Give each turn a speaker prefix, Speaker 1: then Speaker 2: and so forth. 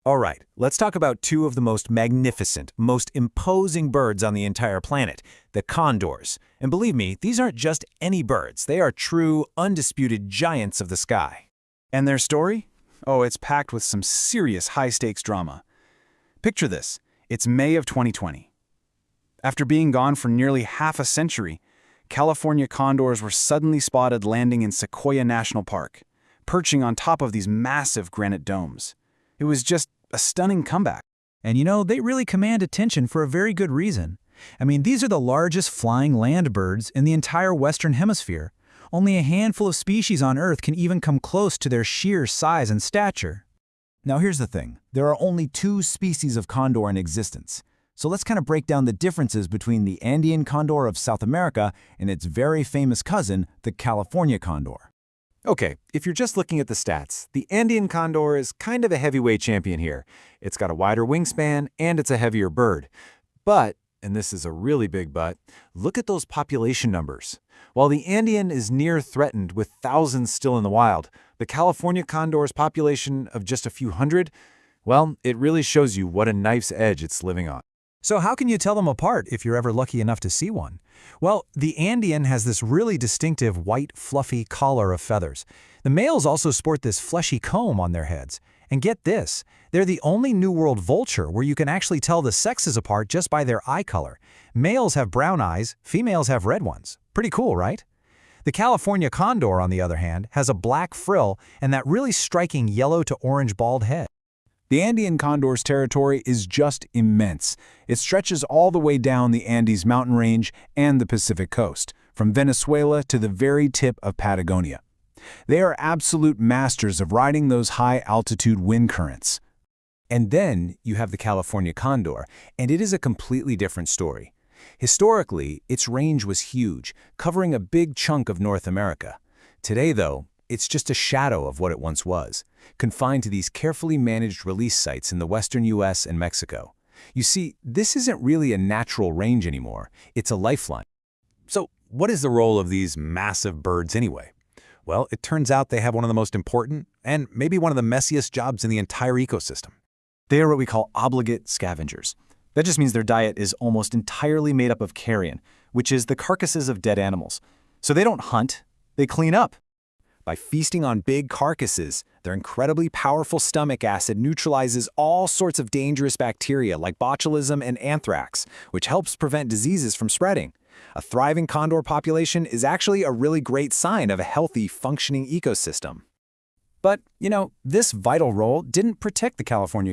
Speaker 1: All right, let's talk about two of the most magnificent, most imposing birds on the entire planet, the condors. And believe me, these aren't just any birds. They are true, undisputed giants of the sky.
Speaker 2: And their story? Oh, it's packed with some serious high-stakes drama. Picture this. It's May of 2020. After being gone for nearly half a century, California condors were suddenly spotted landing in Sequoia National Park, perching on top of these massive granite domes. It was just a stunning comeback.
Speaker 3: And you know, they really command attention for a very good reason. I mean, these are the largest flying land birds in the entire Western Hemisphere. Only a handful of species on Earth can even come close to their sheer size and stature.
Speaker 1: Now here's the thing. There are only two species of condor in existence. So let's kind of break down the differences between the Andean condor of South America and its very famous cousin, the California condor. Okay, if you're just looking at the stats, the Andean condor is kind of a heavyweight champion here. It's got a wider wingspan and it's a heavier bird. But, and this is a really big but, look at those population numbers. While the Andean is near threatened with thousands still in the wild, the California condor's population of just a few hundred, well, it really shows you what a knife's edge it's living on.
Speaker 3: So how can you tell them apart if you're ever lucky enough to see one? Well, the Andean has this really distinctive white, fluffy collar of feathers. The males also sport this fleshy comb on their heads. And get this, they're the only New World vulture where you can actually tell the sexes apart just by their eye color. Males have brown eyes, females have red ones. Pretty cool, right? The California condor, on the other hand, has a black frill and that really striking yellow to orange bald head.
Speaker 2: The Andean condor's territory is just immense. It stretches all the way down the Andes mountain range and the Pacific coast, from Venezuela to the very tip of Patagonia. They are absolute masters of riding those high-altitude wind currents.
Speaker 1: And then you have the California condor, and it is a completely different story. Historically, its range was huge, covering a big chunk of North America. Today, though, it's just a shadow of what it once was, confined to these carefully managed release sites in the western US and Mexico. You see, this isn't really a natural range anymore, it's a lifeline. So, what is the role of these massive birds anyway? Well, it turns out they have one of the most important, and maybe one of the messiest jobs in the entire ecosystem.
Speaker 2: They are what we call obligate scavengers. That just means their diet is almost entirely made up of carrion, which is the carcasses of dead animals. So they don't hunt, they clean up.
Speaker 1: By feasting on big carcasses, their incredibly powerful stomach acid neutralizes all sorts of dangerous bacteria like botulism and anthrax, which helps prevent diseases from spreading. A thriving condor population is actually a really great sign of a healthy, functioning ecosystem. But, you know, this vital role didn't protect the California